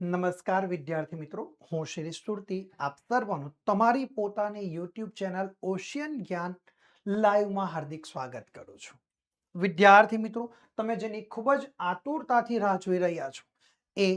નમસ્કાર વિદ્યાર્થી મિત્રો, હું શિરીષ સુરતી આપ સર્વનું તમારી પોતાની યુટ્યુબ ચેનલ ઓશિયન જ્ઞાન લાઈવમાં હાર્દિક સ્વાગત કરું છું. વિદ્યાર્થી મિત્રો, તમે જેની ખૂબ જ આતુરતાથી રાહ જોઈ રહ્યા છો એ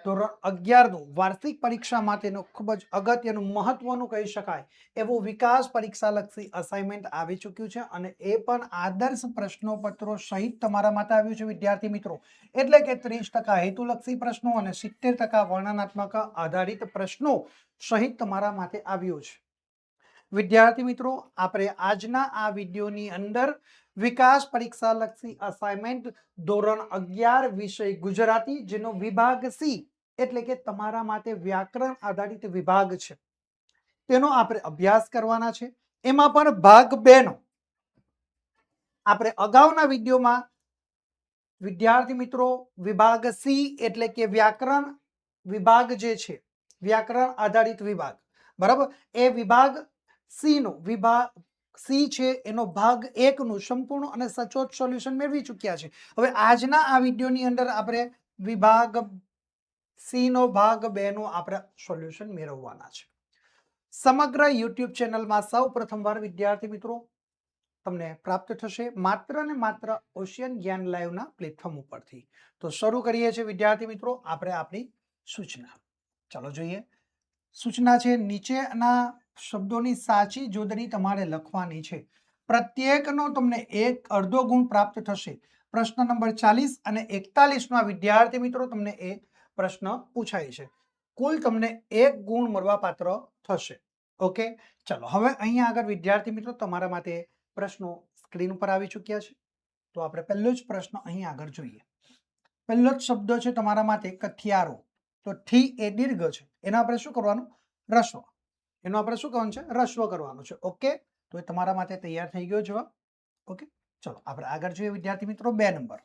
ધોરણ 11નું વાર્ષિક પરીક્ષા માટેનું ખૂબ જ અગત્યનું મહત્વનું કહી શકાય એવું વિકાસ પરીક્ષાલક્ષી અસાઇનમેન્ટ આવી ચૂક્યું છે અને એ પણ આદર્શ પ્રશ્નોપત્રો સહિત તમારા માટે આવ્યું છે વિદ્યાર્થી મિત્રો. એટલે કે 30% હેતુલક્ષી પ્રશ્નો અને 70% વર્ણનાત્મક આધારિત પ્રશ્નો સહિત તમારા માટે આવ્યું છે. વિદ્યાર્થી મિત્રો, આપણે આજના આ વિડીયોની અંદર વિકાસ પરીક્ષાલક્ષી અસાઇનમેન્ટ ધોરણ 11 વિષય ગુજરાતી જેનો વિભાગ સી એટલે કે તમારા માટે વ્યાકરણ આધારિત વિભાગ છે તેનો આપણે અભ્યાસ કરવાના છે. એમાં પણ ભાગ 2 નો આપણે અગાઉના વિડીયોમાં વિદ્યાર્થી મિત્રો વિભાગ સી એટલે કે વ્યાકરણ વિભાગ જે છે વ્યાકરણ આધારિત વિભાગ, બરાબર, એ વિભાગ સી નો વિભાગ સી છે એનો ભાગ 1 નું સંપૂર્ણ અને સચોટ સોલ્યુશન મેળવી ચૂક્યા છે. હવે આજના આ વિડીયોની અંદર આપણે વિભાગ સી નો ભાગ 2 નું આપણે સોલ્યુશન મેળવવાના છે. સમગ્ર યુટ્યુબ ચેનલમાં સૌ પ્રથમવાર વિદ્યાર્થી મિત્રો તમને પ્રાપ્ત થશે માત્ર ને માત્ર ઓશિયન જ્ઞાન લાઈવના પ્લેટફોર્મ ઉપરથી. તો શરૂ કરીએ છીએ વિદ્યાર્થી મિત્રો આપણે આપણી સૂચના. ચાલો જોઈએ. સૂચના છે, નીચેના શબ્દોની સાચી જોડણી તમારે લખવાની છે. પ્રત્યેકનો તમને એક અડધો ગુણ પ્રાપ્ત થશે. પ્રશ્ન નંબર 40 અને 41માં વિદ્યાર્થી મિત્રો તમને એ પ્રશ્ન પૂછાય છે. કુલ તમને 1 ગુણ મળવાપાત્ર થશે. ઓકે, ચલો હવે અહીંયા આગળ વિદ્યાર્થી મિત્રો તમારા માટે પ્રશ્નો સ્ક્રીન ઉપર આવી ચૂક્યા છે. તો આપણે પહેલો જ પ્રશ્ન અહીં આગળ જોઈએ. પહેલો જ શબ્દ છે તમારા માટે કથિયારો. તો ઠી એ દીર્ઘ છે, એનો આપણે શું કરવાનું? રસ્વ. એનો આપણે શું કરવાનું છે? રસ્વ કરવાનું છે. ઓકે, તો એ તમારા માટે તૈયાર થઈ ગયો જવાબ. ઓકે, ચલો આપણે આગળ જોઈએ વિદ્યાર્થી મિત્રો. 2 નંબર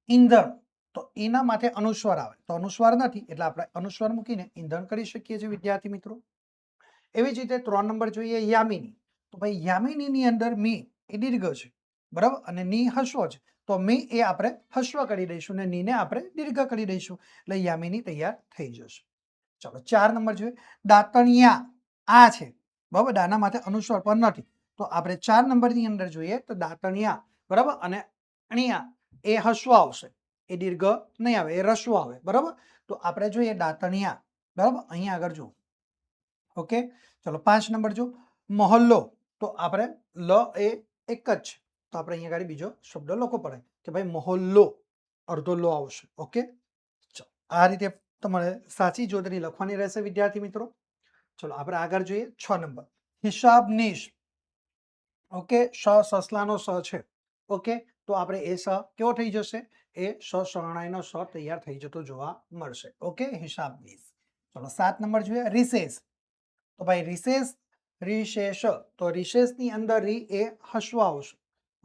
ઈંધણ. તો એના માટે અનુસ્વાર આવે, તો અનુસ્વાર નથી એટલે આપણે અનુસ્વાર મૂકીને ઈંધણ કરી શકીએ છીએ વિદ્યાર્થી મિત્રો. એવી જ રીતે 3 નંબર જોઈએ યામિની. તો ભાઈ યામિનીની અંદર મી એ દીર્ઘ છે, બરાબર, અને ની હસ્વ છે. તો મી એ આપણે હસ્વ કરી દઈશું અને નીને આપણે દીર્ઘ કરી દઈશું એટલે યામિની તૈયાર થઈ જશે. ચલો 4 નંબર જોઈએ દાંતણિયા. આ છે, બરાબર, દાના માટે અનુસ્વાર પણ નથી. તો આપણે 4 નંબરની અંદર જોઈએ તો દાંતણિયા, બરાબર, અને અણિયા એ હસ્વ આવશે, એ દીર્ઘ નહીં આવે, એ રસ્વ આવે, બરાબર. તો આપણે જોઈએ દાંતણિયા, બરાબર, અહીંયા આગળ જુઓ. ઓકે, ચલો 5 નંબર જો મહોલ્લો. તો આપણે લ એ એક જ છે, તો આપણે અહીંયા આગળ બીજો શબ્દ લખવો પડે કે ભાઈ મહોલ્લો, અડધો લો આવશે. ઓકે, ચલો આ રીતે તમારે સાચી જોડણી લખવાની રહેશે વિદ્યાર્થી મિત્રો. ચલો આપણે આગળ જોઈએ 6 નંબર હિસાબનીશ. ઓકે, સસલાનો સ છે. ઓકે, તો આપણે એ સ કેવો થઈ જશે? એ શરણાઈનો સ તૈયાર થઈ જતો જોવા મળશે. ઓકે, હિસાબનીશ. ચલો 7 નંબર જોઈએ રિસેસ. તો ભાઈ રિસેસ, રિશેષ. તો રિશેષની અંદર રી એ હસ્વ આવશે,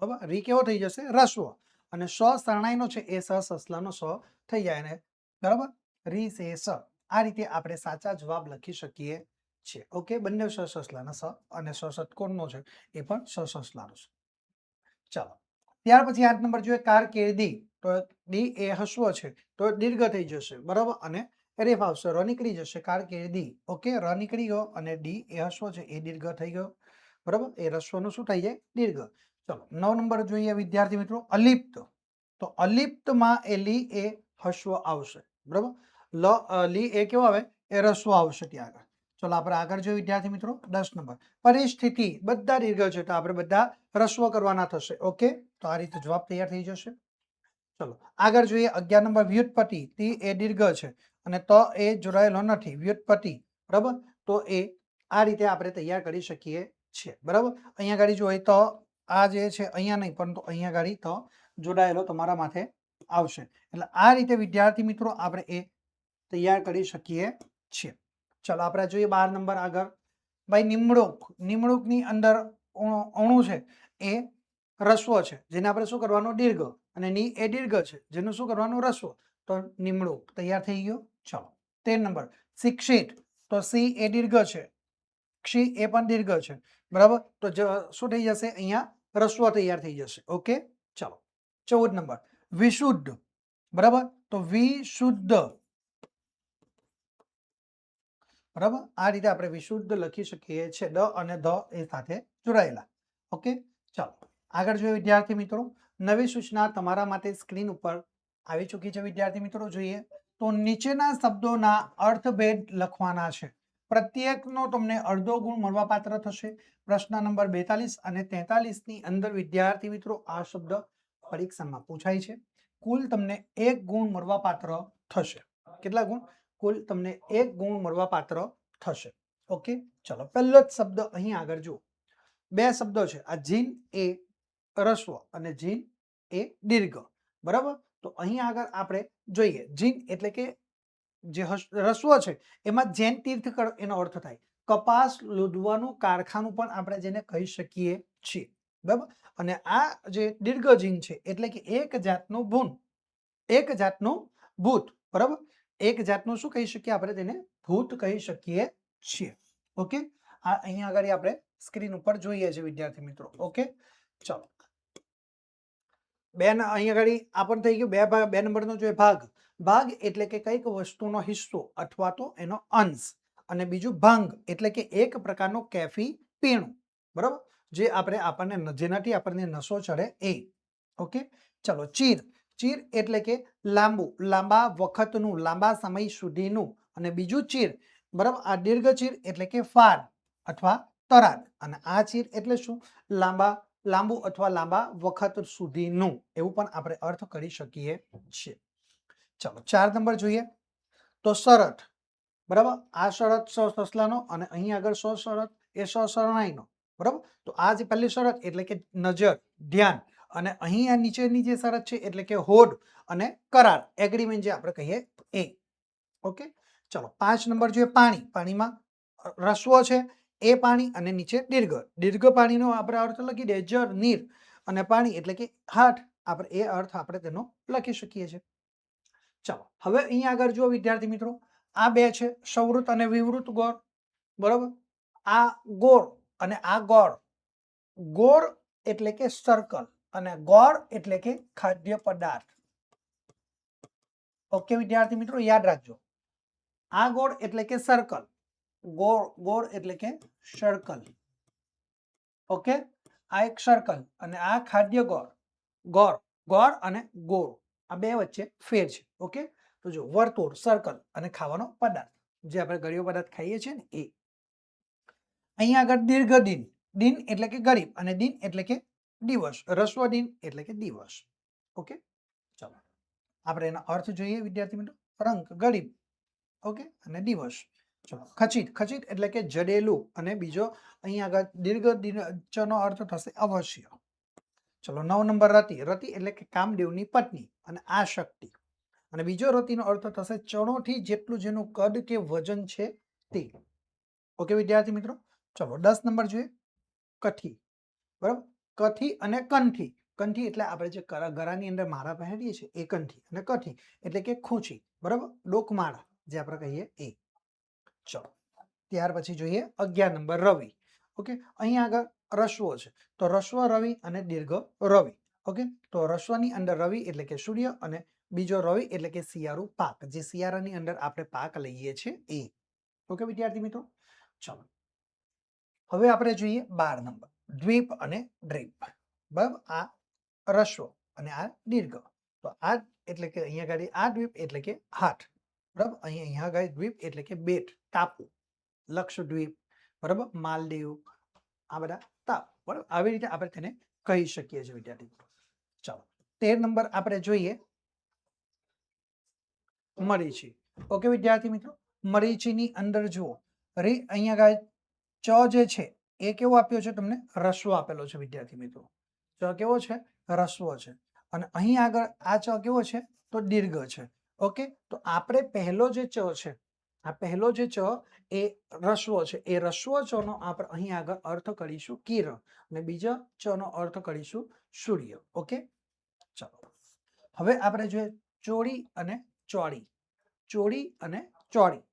બરાબર, રી કેવો થઈ જશે? રસ્વ. અને સ શરણાઈનો છે એ સસલાનો સ થઈ જાય ને, બરાબર, રિસેસ. આ રીતે આપણે સાચા જવાબ લખી શકીએ છીએ. ઓકે, બંને સસલાના સ અને ષટકોણનો છે એ પણ સસલાનો છે. ચાલો ત્યાર પછી 8 નંબર જોઈએ કારકિર્દી. તો ડી એ હસ્વ છે તો દીર્ઘ થઈ જશે, બરાબર, અને રેફ આવશે, ર નીકળી જશે, કારકિર્દી. ઓકે, ર નીકળી ગયો અને ડી એ હસ્વ છે એ દીર્ઘ થઈ ગયો, બરાબર, એ રસ્વનું શું થઈ જાય? દીર્ઘ. ચલો 9 નંબર જોઈએ વિદ્યાર્થી મિત્રો અલિપ્ત. તો અલિપ્તમાં એ લી એ હસ્વ આવશે, બરાબર, લી એ કેવો આવે? એ રસ્વ આવશે ત્યાં આગળ. ચલો આપણે આગળ જોઈએ વિદ્યાર્થી મિત્રો 10 નંબર પરિસ્થિતિ. બધા દીર્ઘ છે તો આપણે બધા રસ્વ કરવાના થશે. ઓકે, તો આ રીતે જવાબ તૈયાર થઈ જશે. ચલો આગળ જોઈએ 11 નંબર વ્યુત્પત્તિ. તી એ દીર્ઘ છે અને ત એ જોડાયેલો નથી, વ્યુત્પત્તિ, બરાબર. તો એ આ રીતે આપણે તૈયાર કરી શકીએ છીએ, બરાબર. અહીંયા ગાડી જોઈએ તો આ જે છે અહીંયા નહીં પરંતુ અહીંયા ગાડી તો જોડાયેલો તમારા માથે આવશે. એટલે આ રીતે વિદ્યાર્થી મિત્રો આપણે એ તૈયાર કરી શકીએ છીએ. ચલો આપણે જોઈએ 12 નંબર આગળ ભાઈ નિમણૂક. નિમણૂકની અંદર અણુ છે એ રસ્વ છે જેને આપણે શું કરવાનું? દીર્ઘ. અને ની એ દીર્ઘ છે જેનું શું કરવાનું? રસ્વ. તો નિમણૂક તૈયાર થઈ ગયો. ચલો 13 નંબર શિક્ષિત. તો સી એ દીર્ઘ છે, ક્ષી એ પણ દીર્ઘ છે, બરાબર. તો શું થઈ જશે? અહીંયા રસ્વ તૈયાર થઈ જશે. ઓકે, ચલો 14 નંબર વિશુદ્ધ, બરાબર. તો વિશુદ્ધ બરાબર, આ રીતે આપણે વિશુદ્ધ લખી શકીએ છીએ, ડ અને ધ એ સાથે જોડાયેલા. ઓકે, ચાલો આગળ જોઈએ વિદ્યાર્થી મિત્રો. નવી સૂચના તમારા માટે સ્ક્રીન ઉપર આવી ચૂકી છે વિદ્યાર્થી મિત્રો. જોઈએ તો નીચેના શબ્દોના અર્થભેદ લખવાના છે. પ્રત્યેકનો તમને અડધો ગુણ મળવાપાત્ર થશે. પ્રશ્ન નંબર 42 અને 43 ની અંદર વિદ્યાર્થી મિત્રો આ શબ્દ પરીક્ષામાં પૂછાય છે. કુલ તમને 1 ગુણ મળવાપાત્ર થશે. કેટલા ગુણ? કુલ તમને 1 ગુણ મળવાપાત્ર થશે. ઓકે, ચલો પહેલો જ શબ્દ અહીં આગળ જુઓ. બે શબ્દો છે, આ જીન એ રસ્વ અને જીન એ દીર્ઘ. બરાબર, તો અહીં આગળ આપણે જોઈએ જીન એટલે કે જે રસ્વ છે એમાં જૈન તીર્થકર એનો અર્થ થાય. કપાસ લોધવાનું કારખાનું પણ આપણે જેને કહી શકીએ છીએ. બરાબર, અને આ જે દીર્ઘ જીન છે એટલે કે એક જાતનું ભૂન, એક જાતનું ભૂત. બરાબર, એક જાતનું શું કહી શકીએ આપણે તેને? ભૂત કહી શકીએ છીએ. ઓકે, આ અહીંયા આગળ આપણે સ્ક્રીન ઉપર જોઈએ છે વિદ્યાર્થી મિત્રો. ઓકે, ચલો અહીંયા આગળ આ પણ થઈ ગયું. બે નંબરનો જોઈએ ભાગ. ભાગ એટલે કે કઈક વસ્તુનો હિસ્સો અથવા તો એનો અંશ. અને બીજું ભંગ એટલે કે એક પ્રકારનો કેફી પીણું. બરાબર, જે આપણને જેનાથી આપણને નશો ચડે એ. ઓકે, ચલો ચીર. ચીર એટલે કે લાંબુ, લાંબા વખતનું, લાંબા સમય સુધીનું. અને બીજું ચીર, બરાબર, આ દીર્ઘ ચીર એટલે કે ફાર અથવા તરાદ. અને આ ચીર એટલે શું? લાંબુ અથવા લાંબા વખત સુધીનું, એવું પણ આપણે અર્થ કરી શકીએ છીએ. ચલો 4 નંબર જોઈએ તો શરત. બરાબર, આ શરત સસલાનો અને અહીં આગળ શરત એ શરણાઈનો. બરાબર, તો આ જે પહેલી શરત એટલે કે નજર, ધ્યાન. અને અહીં આ નીચેની જે શરત છે એટલે કે હોડ અને કરાર, એગ્રીમેન્ટ જે આપણે કહીએ એ. ઓકે, ચલો 5 નંબર જોઈએ પાણી. પાણીમાં રસ્વ છે એ પાણી અને નીચે દીર્ઘ. દીર્ઘ પાણીનો આપણે અર્થ લખી દે જળ, નીર. અને પાણી એટલે કે હાથ, આપણે એ અર્થ આપણે તેનો લખી શકીએ છીએ. ચાલો હવે અહીં આગળ જુઓ વિદ્યાર્થી મિત્રો, આ બે છે સવૃત અને વિવૃત ગોળ. બરાબર, આ ગોળ અને આ ગોળ. ગોળ એટલે કે સર્કલ અને ગોળ એટલે કે ખાદ્ય પદાર્થ. ઓકે વિદ્યાર્થી મિત્રો, યાદ રાખજો. આ ગોળ એટલે કે સર્કલ, ગોળ એટલે કે સર્કલ. ઓકે, આ એક સર્કલ અને આ ખાદ્ય ગોળ. ગોળ અને ગોળ, આ બે વચ્ચે ફેર છે. ઓકે, તો જો વર્તુળ, સર્કલ અને ખાવાનો પદાર્થ, જે આપણે ગળ્યો પદાર્થ ખાઈએ છીએ ને એ. અહીંયા આગળ દીર્ઘ દિન. દિન એટલે કે ગરીબ અને દિન એટલે કે દિવસ. રસ્વ દિન એટલે કે દિવસ. ઓકે, ચલો આપણે એનો અર્થ જોઈએ વિદ્યાર્થી મિત્રો. રંગ ગરીબ, ઓકે, અને દિવસ. ચલો ખચિત. ખચિત એટલે કે જડેલું અને બીજો અહીંયા આગળ દીર્ઘ નો અર્થ થશે અવશ્ય. ચલો 9 નંબર રતિ. રતિ એટલે કે કામદેવની પત્ની અને આશક્તિ. અને બીજો રતિનો અર્થ થશે ચણોથી જેટલું જેનું કદ કે વજન છે તે. ઓકે વિદ્યાર્થી મિત્રો, ચલો 10 નંબર જોઈએ કઠી. બરાબર, કઠી અને કંઠી. કંઠી એટલે આપણે જે ગળાની અંદર માળા પહેરીએ છીએ એ કંઠી. અને કઠી એટલે કે ખૂંચી. બરાબર, ડોકમાળા જે આપણે કહીએ એ. ચલો ત્યાર પછી જોઈએ 11 નંબર રવિ. ઓકે, અહીંયા આગળ રસ્વ છે તો રસ્વ રવિ અને દીર્ઘ રવિ. ઓકે, તો રસ્વની અંદર રવિ એટલે કે સૂર્ય અને બીજો રવિ એટલે કે શિયાળુ પાક, જે શિયાળાની અંદર આપણે પાક લઈએ છીએ એ. ઓકે વિદ્યાર્થી મિત્રો, ચલો હવે આપણે જોઈએ 12 નંબર દ્વીપ અને દ્વીપ. બરાબર, આ રસ્વ અને આ દીર્ઘ. તો આ એટલે કે અહીંયા આગળ આ દ્વીપ એટલે કે હાથ. બરાબર, અહીંયા આગળ દ્વીપ એટલે કે બેટ, ટાપુ. લક્ષદ્વીપ, બરાબર, માલદીવ, આ બધા ટાપુ. બરાબર, આવી રીતે આપણે તેને કહી શકીએ છીએ વિદ્યાર્થી મિત્રો. ચાલો 13 નંબર આપણે જોઈએ મરીચી. ઓકે વિદ્યાર્થી મિત્રો, મરીચીની અંદર જુઓ અહીંયા આગળ ચ જે છે એ કેવો આપ્યો છે તમને? રસ્વ આપેલો છે વિદ્યાર્થી મિત્રો. ચ કેવો છે? રસ્વ છે. અને અહીં આગળ આ ચ કેવો છે? તો દીર્ઘ છે. ઓકે, તો આપણે પહેલો જે ચ છે, આ પહેલો જે ચ એ રસ્વ છે, એ રસ્વ ચ નો આપણે અહીં આગળ અર્થ કરીશું કિરણ અને બીજા ચ નો અર્થ કરીશું સૂર્ય. ઓકે, ચાલો હવે આપણે જોઈએ ચોરી અને ચોળી. ચોરી અને ચોળી.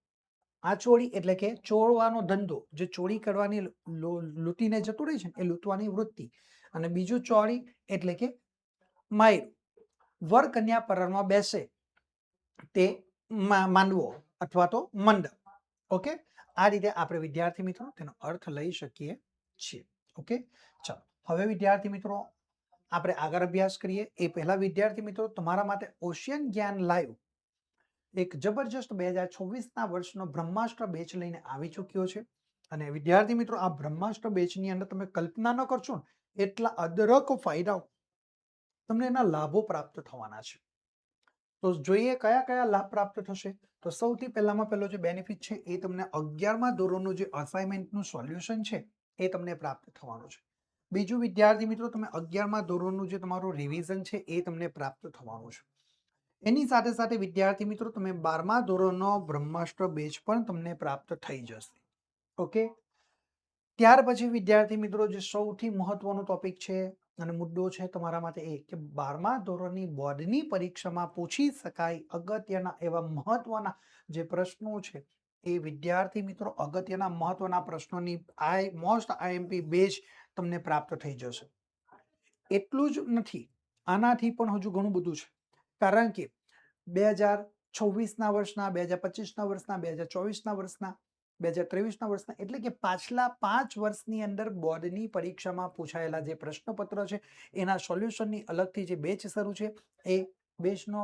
આ ચોરી એટલે કે ચોરવાનો ધંધો, જે ચોરી કરવાની લૂંટીને જતું રહે છે એ લૂંટવાની વૃત્તિ. અને બીજું ચોરી એટલે કે માયર, વર કન્યા પરણવા બેસે તે માંડવો અથવા તો મંડપ. ઓકે, આ રીતે આપણે વિદ્યાર્થી મિત્રો તેનો અર્થ લઈ શકીએ છીએ. ઓકે, ચાલો હવે વિદ્યાર્થી મિત્રો આપણે આગળ અભ્યાસ કરીએ એ પહેલા વિદ્યાર્થી મિત્રો તમારા માટે ઓશિયન જ્ઞાન લાઈવ એક જબરજસ્ત 2024ના વર્ષનો બ્રહ્માસ્ત્ર બેચ લઈને આવી ચૂક્યો છે. અને વિદ્યાર્થી મિત્રો આ બ્રહ્માસ્ત્ર બેચની અંદર તમે કલ્પના ન કરશો ને એટલા અદરક ફાયદાઓ તમને એના લાભો પ્રાપ્ત થવાના છે. તો જોઈએ કયા કયા લાભ પ્રાપ્ત થશે. તો સૌથી પહેલામાં પહેલો જે બેનિફિટ છે એ તમને 11મા ધોરણનું જે અસાઇનમેન્ટનું સોલ્યુશન છે એ તમને પ્રાપ્ત થવાનું છે. બીજું વિદ્યાર્થી મિત્રો તમે 11મા ધોરણનું જે તમારું રિવિઝન છે એ તમને પ્રાપ્ત થવાનું છે. એની સાથે સાથે વિદ્યાર્થી મિત્રો તમે 12મા ધોરણનો બ્રહ્માસ્ત્ર બેચ પણ તમને પ્રાપ્ત થઈ જશે. ઓકે, ત્યાર પછી વિદ્યાર્થી મિત્રો જે સૌથી મહત્વનો ટોપિક છે અને મુદ્દો છે તમારા માટે એ કે 12મા ધોરણની બોર્ડની પરીક્ષામાં પૂછી શકાય અગત્યના એવા મહત્વના જે પ્રશ્નો છે એ વિદ્યાર્થી મિત્રો અગત્યના મહત્વના પ્રશ્નોની મોસ્ટ આઈએમપી બેચ તમને પ્રાપ્ત થઈ જશે. એટલું જ નથી, આનાથી પણ હજુ ઘણું બધું છે. કારણ કે 2026ના વર્ષના, 2025ના વર્ષના, 2024ના વર્ષના, 2023ના વર્ષના એટલે કે પાછલા 5 વર્ષની અંદર બોર્ડની પરીક્ષામાં પૂછાયેલા જે પ્રશ્નપત્ર છે એના સોલ્યુશનની અલગથી જે બેચ શરૂ છે એ બેચનો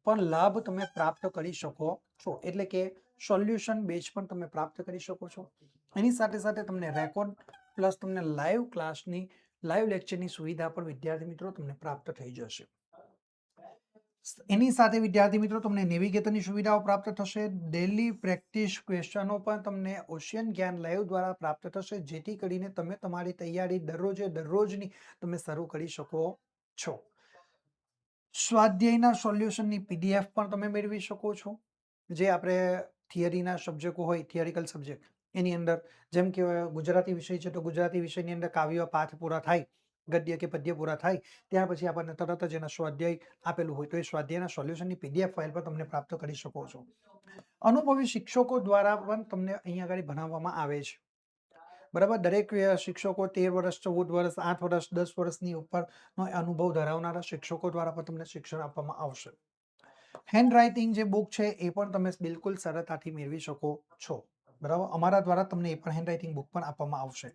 પણ લાભ તમે પ્રાપ્ત કરી શકો છો. એટલે કે સોલ્યુશન બેચ પણ તમે પ્રાપ્ત કરી શકો છો. એની સાથે સાથે તમને રેકોર્ડ પ્લસ તમને લાઈવ ક્લાસની લાઈવ લેક્ચરની સુવિધા પણ વિદ્યાર્થી મિત્રો તમને પ્રાપ્ત થઈ જશે. એની સાથે વિદ્યાર્થી મિત્રો તમને નેવિગેટરની સુવિધાઓ પ્રાપ્ત થશે. ડેલી પ્રેક્ટિસ ક્વેશ્ચનો પણ તમને ઓશિયન જ્ઞાન લાઈવ દ્વારા પ્રાપ્ત થશે, જેથી કરીને તમે તમારી તૈયારી દરરોજની તમે શરૂ કરી શકો છો. સ્વાધ્યાયના સોલ્યુશનની પીડીએફ પણ તમે મેળવી શકો છો. જે આપણે થિયરીના સબ્જેક્ટો હોય, થિયરિકલ સબ્જેક્ટ એની અંદર જેમ કે ગુજરાતી વિષય છે તો ગુજરાતી વિષયની અંદર કાવ્ય પાઠ પૂરા થાય, ગદ્ય કે પદ્ય પૂરા થાય ત્યાર પછી આપણને તરત જ એના સ્વાધ્યાય આપેલું હોય તો એ સ્વાધ્યાયના સોલ્યુશનની પીડીએફ ફાઇલ પર તમને પ્રાપ્ત કરી શકો છો. અનુભવી શિક્ષકો દ્વારા પણ તમને અહીંયા આગળ ભણાવવામાં આવે છે. બરાબર, દરેક શિક્ષકો 13 વર્ષ, 14 વર્ષ, 8 વર્ષ, 10 વર્ષની ઉપરનો અનુભવ ધરાવનારા શિક્ષકો દ્વારા પણ તમને શિક્ષણ આપવામાં આવશે. હેન્ડ રાઇટિંગ જે બુક છે એ પણ તમે બિલકુલ સરળતાથી મેળવી શકો છો. બરાબર, અમારા દ્વારા તમને એ પણ હેન્ડ રાઇટિંગ બુક પણ આપવામાં આવશે.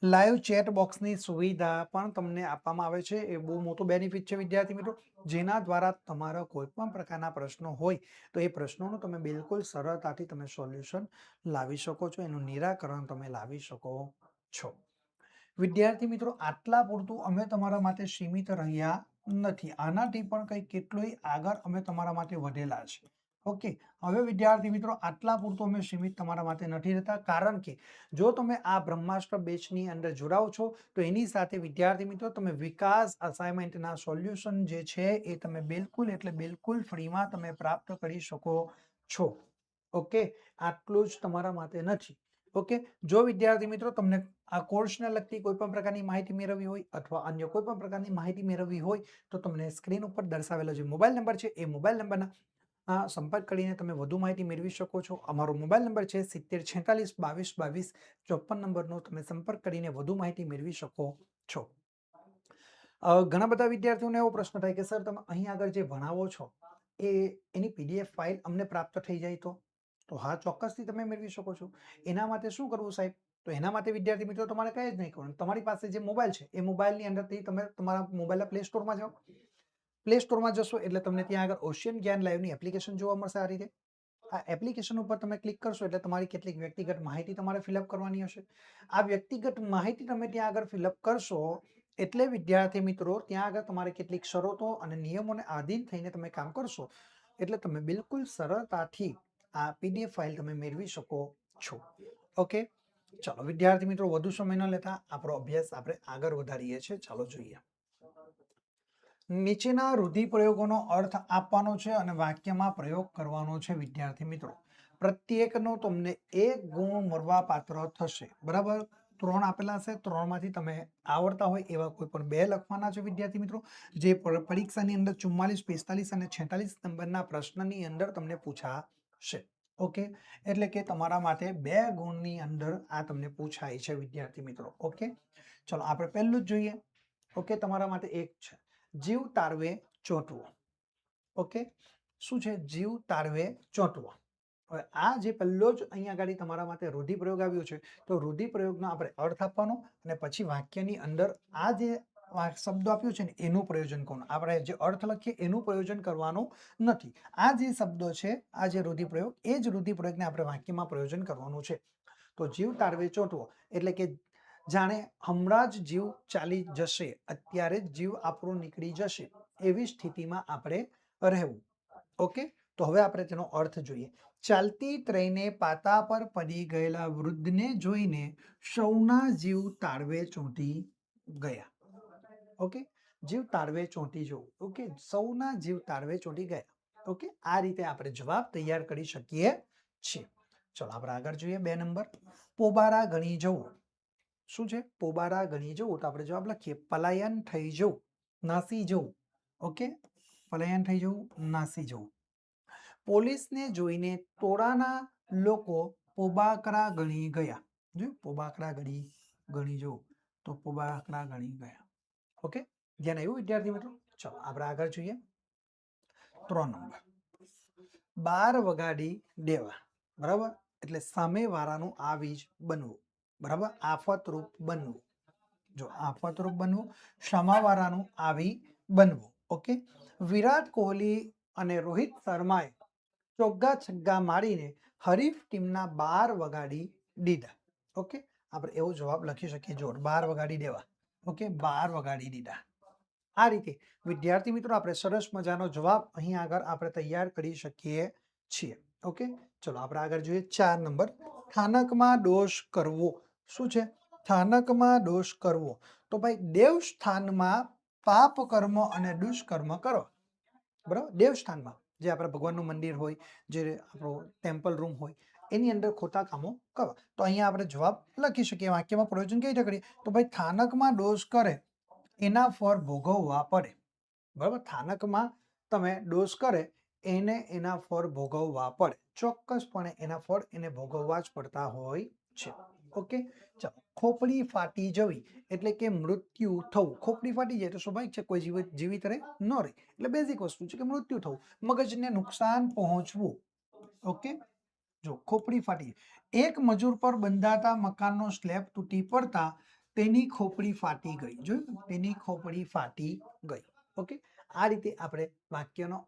લાઈવ ચેટ બોક્સની સુવિધા પણ તમને આપવામાં આવે છે. એ બહુ મોટો બેનિફિટ છે વિદ્યાર્થી મિત્રો, જેના દ્વારા તમારા કોઈ પણ પ્રકારના પ્રશ્નો હોય તો એ પ્રશ્નોનું તમે બિલકુલ સરળતાથી તમે સોલ્યુશન લાવી શકો છો, એનું નિરાકરણ તમે લાવી શકો છો. વિદ્યાર્થી મિત્રો આટલા પૂરતું અમે તમારા માટે સીમિત રહ્યા નથી. આનાથી પણ કંઈક કેટલું આગળ અમે તમારા માટે વધેલા છે. ઓકે, હવે વિદ્યાર્થી મિત્રો આટલા પૂરતું અમે સીમિત તમારા માટે નથી રહેતા. કારણ કે જો તમે આ બ્રહ્માસ્ત્ર બેચની અંદર જોડાઓ છો તો એની સાથે વિદ્યાર્થી મિત્રો તમે વિકાસ અસાઇનમેન્ટના સોલ્યુશન જે છે એ તમે બિલકુલ એટલે બિલકુલ ફ્રીમાં તમે પ્રાપ્ત કરી શકો છો. ઓકે, આટલું જ તમારા માટે નથી. ઓકે, જો વિદ્યાર્થી મિત્રો તમને આ કોર્સને લગતી કોઈ પણ પ્રકારની માહિતી મેળવવી હોય અથવા અન્ય કોઈ પણ પ્રકારની માહિતી મેળવવી હોય તો તમને સ્ક્રીન ઉપર દર્શાવેલો જે મોબાઈલ નંબર છે એ મોબાઈલ નંબરના સંપર્ક કરીને તમે વધુ માહિતી મેળવી શકો છો. અમારો મોબાઈલ નંબર છે 7046222254 નંબરનો તમે સંપર્ક કરીને વધુ માહિતી મેળવી શકો છો. ઘણા બધા વિદ્યાર્થીઓને એવો પ્રશ્ન થાય કે સર તમે અહીં આગળ જે ભણાવો છો એની પીડીએફ ફાઇલ અમને પ્રાપ્ત થઈ જાય તો હા, ચોક્કસથી તમે મેળવી શકો છો. એના માટે શું કરવું સાહેબ? તો એના માટે વિદ્યાર્થી મિત્રો તમારે કંઈ જ નહીં કરવાનું. તમારી પાસે જે મોબાઈલ છે એ મોબાઈલની અંદરથી તમે તમારા મોબાઈલના પ્લે સ્ટોરમાં જાઓ. પ્લે સ્ટોરમાં જશો એટલે તમને ત્યાં આગળ ઓશિયન જ્ઞાન લાઈવની એપ્લિકેશન જોવા મળશે. આ રીતે આ એપ્લિકેશન ઉપર તમે ક્લિક કરશો એટલે તમારી કેટલીક વ્યક્તિગત માહિતી તમારે ફિલઅપ કરવાની હશે. આ વ્યક્તિગત માહિતી તમે ત્યાં આગળ ફિલઅપ કરશો એટલે વિદ્યાર્થી મિત્રો ત્યાં આગળ તમારે કેટલીક શરતો અને નિયમોને આધીન થઈને તમે કામ કરશો એટલે તમે બિલકુલ સરળતાથી આ પીડીએફ ફાઇલ તમે મેળવી શકો છો. ઓકે, ચાલો વિદ્યાર્થી મિત્રો વધુ સમય ન લેતા આપણો અભ્યાસ આપણે આગળ વધારીએ છીએ. ચાલો જોઈએ. નીચેના રૂઢિપ્રયોગોનો અર્થ આપવાનો છે અને વાક્યમાં પ્રયોગ કરવાનો છે. વિદ્યાર્થી મિત્રો પ્રત્યેકનો તમને 1 ગુણ મળવા પાત્ર થશે. બરાબર, 3 આપેલા છે, 3માંથી તમે આવડતા હોય એવા કોઈ પણ 2 લખવાના છે. વિદ્યાર્થી મિત્રો જે પરીક્ષાની અંદર 44, 45 અને 46 નંબરના પ્રશ્નની અંદર તમને પૂછાશે. ઓકે, એટલે કે તમારા માટે 2 ગુણની અંદર આ તમને પૂછાય છે વિદ્યાર્થી મિત્રો. ઓકે, ચલો આપણે પહેલું જ જોઈએ. ઓકે, તમારા માટે એક છે જીવ તારવે ચોંટવો. ઓકે, શું છે? જીવ તારવે ચોંટવો. હવે આ જે પહેલો જ અહીંયા આગળ તમારા માટે રૂઢિપ્રયોગ આવ્યો છે, તો રૂઢિપ્રયોગનો આપણે અર્થ આપવાનો અને પછી વાક્યની અંદર આ જે શબ્દ આપ્યો છે ને એનું પ્રયોજન કરવાનું. આપણે જે અર્થ લખીએ એનું પ્રયોજન કરવાનું નથી. આ જે શબ્દો છે, આ જે રૂઢિપ્રયોગ, એ જ રૂઢિપ્રયોગને આપણે વાક્યમાં પ્રયોજન કરવાનું છે. તો જીવ તાળવે ચોંટવો એટલે કે જાણે હમણાં જ જીવ ચાલી જશે, અત્યારે જ જીવ આપણો નીકળી જશે, એવી સ્થિતિમાં આપણે રહેવું. ઓકે, તો હવે આપણે તેનો અર્થ જોઈએ. ચાલતી ટ્રેને પાતા પર પડી ગયેલા વૃદ્ધને જોઈને સૌના જીવ તાળવે ચોંટી ગયા. ઓકે, જીવ તાળવે ચોંટી જવું. ઓકે, સૌના જીવ તાળવે ચોંટી ગયા. ઓકે, આ રીતે આપણે જવાબ તૈયાર કરી શકીએ છીએ. ચલો આપણે આગળ જોઈએ. 2 નંબર, પોબારા ગણી જવું. શું છે? પોબારા ગણી જવું. તો આપણે જવાબ લખીએ પલાયન થઈ જવું, નાસી જવું. ઓકે, પલાયન થઈ જવું, નાસી જવું. પોલીસને જોઈને ટોળાના લોકો પોબાકરા ગણી ગયા. જો પોબાકરા ગણી જવું, તો પોબાકરા ગણી ગયા. ઓકે, ધ્યાન આવ્યું વિદ્યાર્થી મિત્રો? ચલો આપણે આગળ જોઈએ. 3 નંબર, 12 વગાડી દેવા. બરાબર, એટલે સામેવાળાનું આવી જ બનવું. બરાબર, આફતરૂપ બનવું. જો આફતરૂપ બનવું, સામેવાળાનું આવી બનવું. ઓકે, વિરાટ કોહલી અને રોહિત શર્માએ ચોગ્ગા છગ્ગા મારીને હરીફ ટીમના 12 વગાડી દીધા. ઓકે, આપણે એવો જવાબ લખી શકીએ. જો 12 વગાડી દેવા. ઓકે, 12 વગાડી દીધા. આ રીતે વિદ્યાર્થી મિત્રો આપણે સરસ મજાનો જવાબ અહીં આગળ આપણે તૈયાર કરી શકીએ છીએ. ઓકે, ચલો આપણે આગળ જોઈએ. 4 નંબર, સ્થાનકમાં દોષ કરવો. શું છે? સ્થાનકમાં દોષ કરવો. તો ભાઈ દેવસ્થાનમાં પાપ કર્મ અને દુષ્કર્મ કરો. બરાબર, દેવસ્થાનમાં જે આપણા ભગવાનનું મંદિર હોય, જે આપણો ટેમ્પલ રૂમ હોય, એની અંદર ખોટા કામો કરો. તો અહીંયા આપણે જવાબ લખી શકીએ. વાક્યમાં પ્રયોજન કઈ રીતે કરીએ? તો ભાઈ સ્થાનકમાં દોષ કરે એના ફળ ભોગવવા પડે. બરાબર, સ્થાનકમાં તમે દોષ કરે એને એના ફળ ભોગવવા પડે. ચોક્કસપણે એના ફળ એને ભોગવવા જ પડતા હોય છે. ઓકે, ચાલો. ખોપડી ફાટી જવી એટલે કે મૃત્યુ થવું. ખોપડી ફાટી જાય તો સ્વાભાવિક છે કોઈ જીવિત રહે ન રહે. એટલે બેઝિક વસ્તુ છે કે મૃત્યુ થવું, મગજને નુકસાન પહોંચવું. ઓકે, જો ખોપડી ફાટી, એક મજૂર પર બંધાતા મકાનનો સ્લેબ તૂટી પડતા તેની ખોપડી ફાટી ગઈ. જોયું, તેની ખોપડી ફાટી ગઈ. ઓકે, આ રીતે આપણે વાક્યનો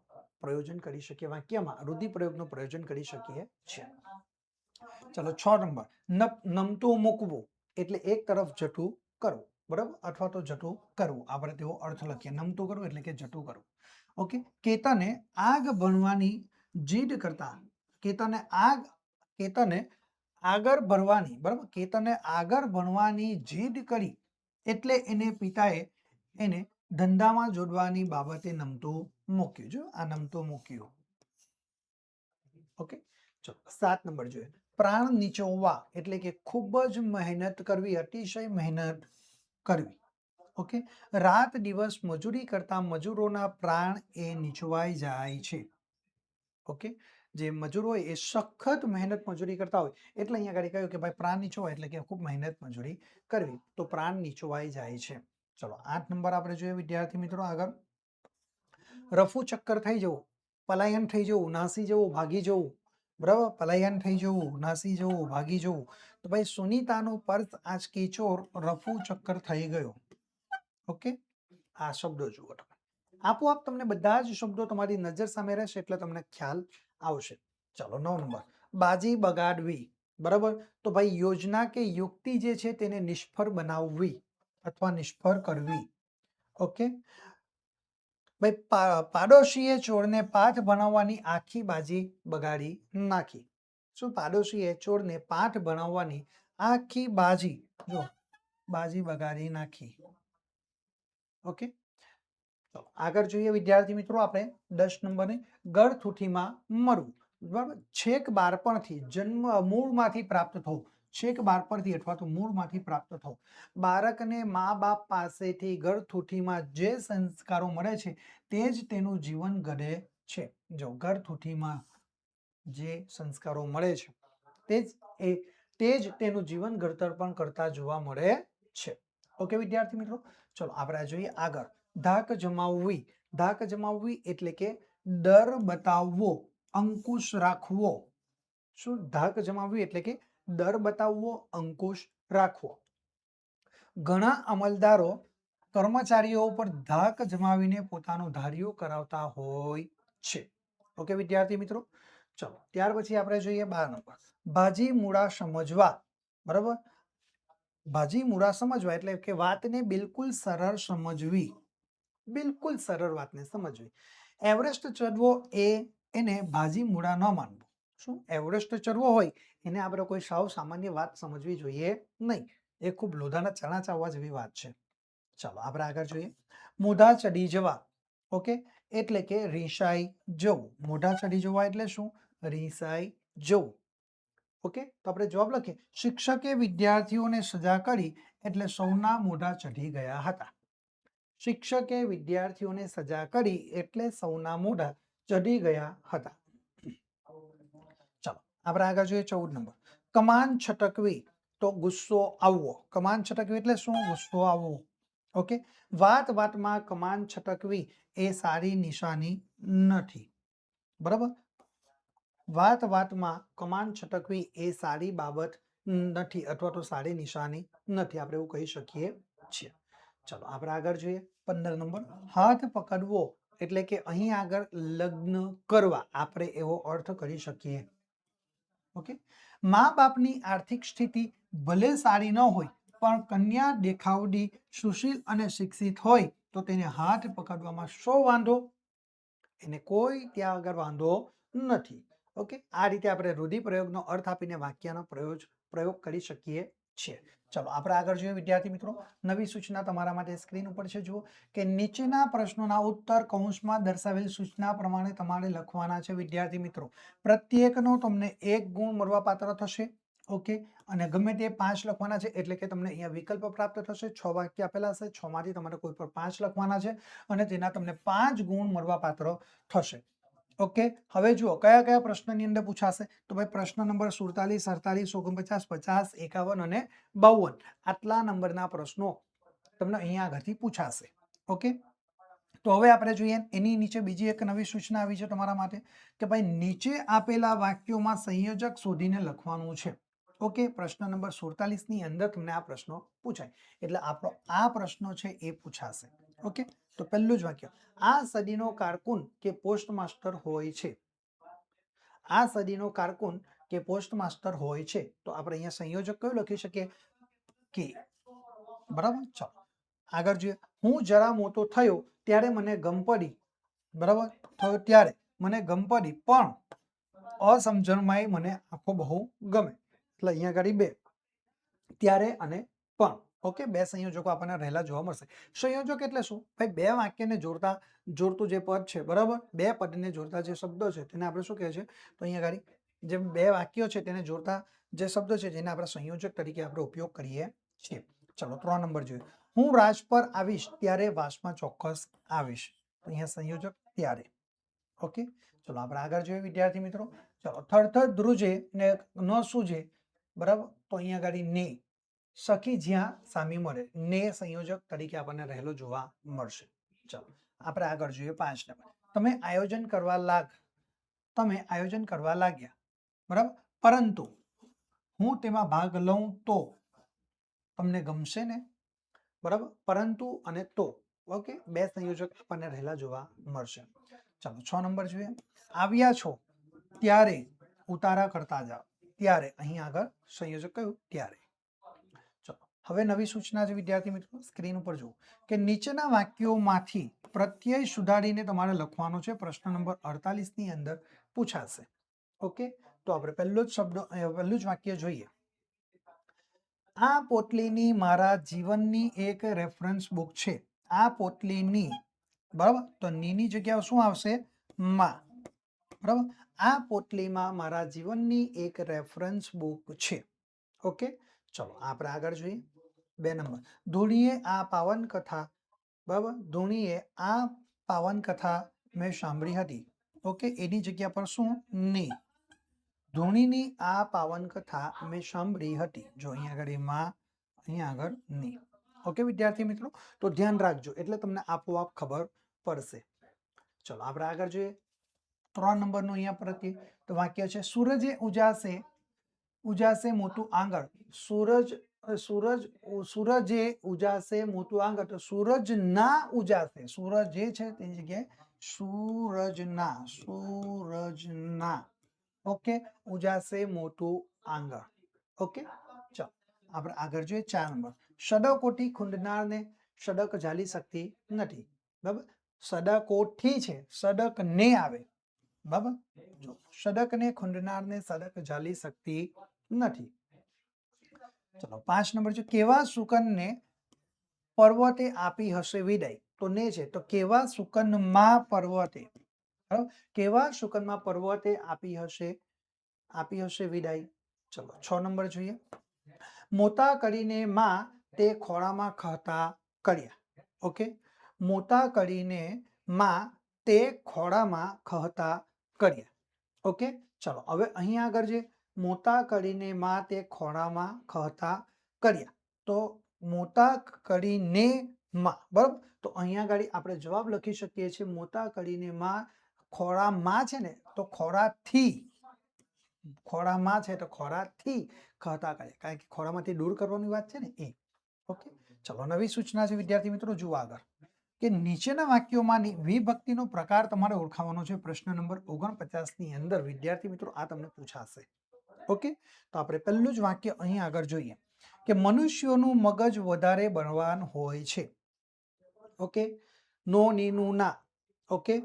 પ્રયોજન કરી શકીએ. વાક્યમાં રૂઢિપ્રયોગનું પ્રયોજન કરી શકીએ છીએ. ચલો 6 નંબર, નમતું મૂકવું એટલે એક તરફ જતું કરવું. બરાબર, અથવા તો જતું કરવું. આપણે તેવો અર્થ લખીએ. નમતું કરવું એટલે કે જતું કરવું. ઓકે, કેતને આગ ભણવાની જીદ કરતા, કેતને આગળ ભણવાની, બરાબર, કેતને આગળ ભણવાની જીદ કરી એટલે એને પિતાએ એને ધંધામાં જોડવાની બાબતે નમતું મૂક્યું. જો આ નમતું મૂક્યું. ઓકે, ચલો 7 નંબર જોઈએ. પ્રાણ નીચોવવા એટલે કે ખૂબ જ મહેનત કરવી, અતિશય મહેનત કરવી. ઓકે, રાત દિવસ મજૂરી કરતા મજૂરોના પ્રાણ એ નીચવાઈ જાય છે. ઓકે, જે મજૂર હોય એ સખત મહેનત મજૂરી કરતા હોય એટલે અહીંયા આગળ કહ્યું કે ભાઈ પ્રાણ નીચોવાય એટલે કે ખૂબ મહેનત મજૂરી કરવી, તો પ્રાણ નીચવાઈ જાય છે. ચલો 8 નંબર આપણે જોઈએ વિદ્યાર્થી મિત્રો આગળ. રફુ ચક્કર થઈ જવું, પલાયન થઈ જવું, નાસી જવું, ભાગી જવું. બરાબર, પલાયન થઈ જવું, નાસી જવું, ભાગી જવું. તો ભાઈ સુનીતાનો પર્સ આંચકી ચોર રફુ ચક્કર થઈ ગયો. ઓકે, આ શબ્દો જુઓ તમે. આપોઆપ તમને બધા જ શબ્દો તમારી નજર સામે રહેશે એટલે તમને ખ્યાલ આવશે. ચલો 9 નંબર, બાજી બગાડવી. બરાબર, તો ભાઈ યોજના કે યુક્તિ જે છે તેને નિષ્ફળ બનાવવી અથવા નિષ્ફળ કરવી. ઓકે, ભાઈ પાડોશીએ ચોરને પાઠ ભણાવવાની આખી બાજી બગાડી નાખી. શું? પાડોશીએ ચોરને પાઠ ભણાવવાની આખી બાજી બગાડી નાખી. ઓકે, તો આગળ જોઈએ વિદ્યાર્થી મિત્રો આપણે 10 નંબરને ગળથૂથીમાં મરવું. બરાબર, છેક બાળપણથી જન્મ મૂળમાંથી પ્રાપ્ત થવું. છેક બાળપણથી અથવા તો મૂળમાંથી પ્રાપ્ત થવું. બાળકને મા બાપ પાસેથી ગળથૂથીમાં જે સંસ્કારો મળે છે તે જ તેનું જીવન ઘડે છે. જો ગળથૂથીમાં જે સંસ્કારો મળે છે તે જ તેનું જીવન ઘડતર પણ કરતા જોવા મળે છે. ઓકે વિદ્યાર્થી મિત્રો, ચલો આપણે જોઈએ આગળ. ધાક જમાવવી. ધાક જમાવવી એટલે કે ડર બતાવવો, અંકુશ રાખવો. શું ધાક જમાવવી એટલે કે દર બતાવવો, અંકુશ રાખવો. ઘણા અમલદારો કર્મચારીઓ પર ધાક જમાવીને પોતાનું ધાર્યું કરાવતા હોય છે. ઓકે વિદ્યાર્થી મિત્રો, ચલો ત્યાર પછી આપણે જોઈએ 12 નંબર, ભાજી મૂળા સમજવા. બરાબર, ભાજી મૂળા સમજવા એટલે કે વાતને બિલકુલ સરળ સમજવી, બિલકુલ સરળ વાતને સમજવી. એવરેસ્ટ ચડવો એને ભાજી મૂળા ન માનવું. શું એવરેસ્ટ ચડવો હોય એને આપણે કોઈ સાવ સામાન્ય વાત સમજવી જોઈએ નહીં. એ ખૂબ લોધાના ચણા ચાવવા જેવી વાત છે. ચાલો આપણે આગળ જોઈએ, મોઢા ચડી જવા. ઓકે, એટલે કે રીસાઈ જવું. મોઢા ચડી જવા એટલે શું? રીસાઈ જવું. ઓકે, તો આપણે જવાબ લખીએ, શિક્ષકે વિદ્યાર્થીઓને સજા કરી એટલે સૌના મોઢા ચઢી ગયા હતા. શિક્ષકે વિદ્યાર્થીઓને સજા કરી એટલે સૌના મોઢા ચઢી ગયા હતા. ચાલો આપણે આગળ જોઈએ 14 નંબર, કમાન છટકવી તો ગુસ્સો આવવો. કમાન છટકવી એટલે શું? ગુસ્સો આવવો. ઓકે, વાત વાતમાં કમાન છટકવી એ સારી નિશાની નથી. બરાબર, વાત વાતમાં કમાન છટકવી એ સારી બાબત નથી અથવા તો સારી નિશાની નથી, આપણે એવું કહી શકીએ છીએ. ચલો આપણે આગળ જોઈએ 15 નંબર, હાથ પકડવો એટલે કે અહીં આગળ લગ્ન કરવા આપણે એવો અર્થ કરી શકીએ. ઓકે, મા બાપની આર્થિક સ્થિતિ ભલે સારી ન હોય પણ કન્યા દેખાવડી, સુશીલ અને શિક્ષિત હોય તો તેને હાથ પકડવામાં શો વાંધો? એને કોઈ ત્યાં આગળ વાંધો નથી. ઓકે, આ રીતે આપણે રૂઢિપ્રયોગનો અર્થ આપીને વાક્યનો પ્રયોગ કરી શકીએ છીએ. ચલો આપણે આગળ જોઈએ વિદ્યાર્થી મિત્રો, નવી સૂચના તમારા માટે સ્ક્રીન ઉપર છે. જુઓ કે નીચેના પ્રશ્નોના ઉત્તર કૌંસમાં દર્શાવેલ સૂચના પ્રમાણે તમારે લખવાના છે. વિદ્યાર્થી મિત્રો, પ્રત્યેકનો તમને 1 ગુણ મળવાપાત્ર થશે. ઓકે, અને ગમે તે 5 લખવાના છે એટલે કે તમને અહીંયા વિકલ્પ પ્રાપ્ત થશે. 6 વાક્ય આપેલા હશે, 6 માંથી તમારે કોઈ પણ 5 લખવાના છે અને તેના તમને 5 ગુણ મળવાપાત્ર થશે. ઓકે, હવે જુઓ કયા કયા પ્રશ્નની અંદર પૂછાશે. તો ભાઈ પ્રશ્ન નંબર 47, 48, 49, 50, 51 અને 52 આટલા નંબરના પ્રશ્નો તમને અહીંયા આગળથી પૂછાશે. ઓકે, તો હવે આપણે જોઈએ એની નીચે બીજી એક નવી સૂચના આવી છે તમારા માટે કે ભાઈ નીચે આપેલા વાક્યોમાં સંયોજક શોધીને લખવાનું છે. ઓકે, પ્રશ્ન નંબર 47 ની અંદર તમને આ પ્રશ્નો પૂછાય એટલે આપણો આ પ્રશ્નો છે એ પૂછાશે. ઓકે, તો પહેલું જ વાક્ય, આ સદીનો કારકુન કે પોસ્ટમાસ્ટર હોય છે. આ સદીનો કારકુન કે પોસ્ટમાસ્ટર હોય છે. તો આપણે અહીંયા સંયોજક કયું લખી શકીએ? કે. બરાબર, ચાલો આગળ જોઈએ, હું જરા મોટો થયો ત્યારે મને ગમ પડી. બરાબર, થયો ત્યારે મને ગમ પડી પણ અસમજણમાં મને આખો બહુ ગમે. એટલે અહીંયા આગળ 2 ત્યારે અને પણ. ઓકે, 2 સંયોજકો આપણને રહેલા જોવા મળશે. સંયોજક એટલે શું? ભાઈ 2 વાક્યને જોડતું જે પદ છે. બરાબર, 2 પદને જોડતા જે શબ્દો છે તેને આપણે શું કહે છે? તો અહીંયા આગળ જે 2 વાક્યો છે તેને જોડતા જે શબ્દો છે જેને આપણે સંયોજક તરીકે આપણે ઉપયોગ કરીએ છીએ. ચલો 3 નંબર જોઈએ, હું રાજ પર આવીશ ત્યારે વાસમાં ચોક્કસ આવીશ. તો અહીંયા સંયોજક ત્યારે. ઓકે, ચલો આપણે આગળ જોઈએ વિદ્યાર્થી મિત્રો. ચલો, થરથર ધ્રુજે ને ન સૂજે. બરાબર, તો અહીંયા આગળ ને. સખી જ્યાં સામી મળે, ને સંયોજક તરીકે આપણને રહેલો જોવા મળશે. ચાલો આપણે આગળ જોઈએ 5 નંબર, તમે આયોજન કરવા લાગ્યા. બરાબર, પરંતુ હું તેમાં ભાગ લઉં તો તમને ગમશે ને. બરાબર, પરંતુ અને તો. ઓકે, 2 સંયોજક આપણને રહેલા જોવા મળશે. ચાલો 6 નંબર જોઈએ, આવ્યા છો ત્યારે ઉતારા કરતા જાઓ. ત્યારે અહીં આગળ સંયોજક કયું? ત્યારે. ચલો હવે નવી સૂચના છે વિદ્યાર્થી મિત્રો, સ્ક્રીન ઉપર જુઓ કે નીચેના વાક્યોમાંથી પ્રત્યય સુધારીને તમારે લખવાનો છે. પ્રશ્ન નંબર 48 ની અંદર પૂછાશે. ઓકે, તો આપણે પહેલું જ વાક્ય જોઈએ, આ પોટલીની મારા જીવનની એક રેફરન્સ બુક છે. આ પોટલીની. બરાબર, તો ની જગ્યાએ શું આવશે? માં. બરાબર, આ પોટલીમાં મારા જીવનની એક રેફરન્સ બુક છે. ઓકે, ચલો આપણે આગળ જોઈએ 2 નંબર, ધૂણીએ આ પાવન કથા. બરાબર, ધૂણીએ આ પાવન કથા મેં સાંભળી હતી. ઓકે, એની જગ્યા પર શું? ની. ધૂણીની આ પાવન કથા મેં સાંભળી હતી. જો અહીંયા આગળ માં, અહીંયા આગળ ની. ઓકે વિદ્યાર્થી મિત્રો, તો ધ્યાન રાખજો એટલે તમને આપોઆપ ખબર પડશે. ચલો આપણે આગળ જોઈએ 3 નંબરનું અહીંયા પ્રત્યે તો વાક્ય છે સૂરજે ઉજાસે મોટું આંગણ. સૂરજે ઉજાસે મોટું આંગણ. તો સૂરજ ના ઉજાસે, સૂરજ જે છે તેની જગ્યાએ સૂરજના ઓકે ઉજાસે મોટું આંગણ. ઓકે ચાલો આપણે આગળ જોઈએ 4 નંબર. સડકોટી ખૂંદનારને સડક ઝાલી શકતી નથી. બરાબર, સડકોઠી છે, સડક ને આવે. બરાબર, જો સડકને ખૂંદનારને સડક ઝાલી શકતી નથી. ચલો 5 નંબર છે કેવા શુકનને પર્વતે આપી હશે વિદાય. તો ને છે તો કેવા શુકનમાં પર્વતે, બરાબર, કેવા શુકનમાં પર્વતે આપી હશે વિદાય. ચલો 6 નંબર જોઈએ. મોટા કરીને માં તે ખોળામાં ખાતા કર્યા. ઓકે, મોટા કરીને માં તે ખોળામાં ખહતા કર્યા. ઓકે ચલો હવે અહીંયા આગળ જે મોટા કરીને માં તે ખોળામાં ખહતા કર્યા, તો મોટા કરીને માં, બરાબર, તો અહીંયા આગળ આપણે જવાબ લખી શકીએ છીએ મોટા કરીને માં ખોળામાં છે ને તો ખોળાથી, ખોળામાં છે તો ખોળાથી ખહતા કર્યા, કારણ કે ખોળામાંથી દૂર કરવાની વાત છે ને એ. ઓકે ચલો નવી સૂચના છે વિદ્યાર્થી મિત્રો, જુઓ આગળ કે નીચેના વાક્યોમાંની વિભક્તિનો પ્રકાર તમારે ઓળખાવાનો છે. પ્રશ્ન નંબર 49 ની અંદર વિદ્યાર્થી મિત્રો આ તમને પૂછાશે. ઓકે તો આપણે પહેલું જ વાક્ય અહીં આગળ જોઈએ કે મનુષ્યોનું મગજ વધારે બળવાન હોય છે. ઓકે, નો ની નું ના. ઓકે,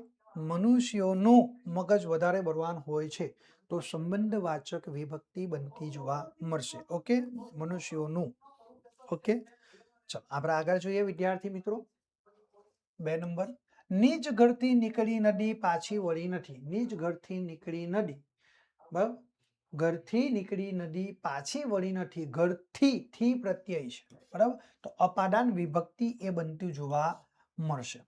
મનુષ્યોનું મગજ વધારે બળવાન હોય છે તો સંબંધવાચક વિભક્તિ બનતી જોવા મળશે. ઓકે, મનુષ્યોનું. ઓકે ચલો આપણે આગળ જોઈએ વિદ્યાર્થી મિત્રો 2 નંબર. નિજ ઘરથી નીકળી નદી પાછી વળી નથી. નિજ ઘરથી નીકળી નદી, બરાબર, ઘરથી નીકળી નદી પાછી વળી નથી. ઘરથી થી પ્રત્યય છે, બરાબર, તો અપાદાન વિભક્તિ એ બનતું જોવા મળશે.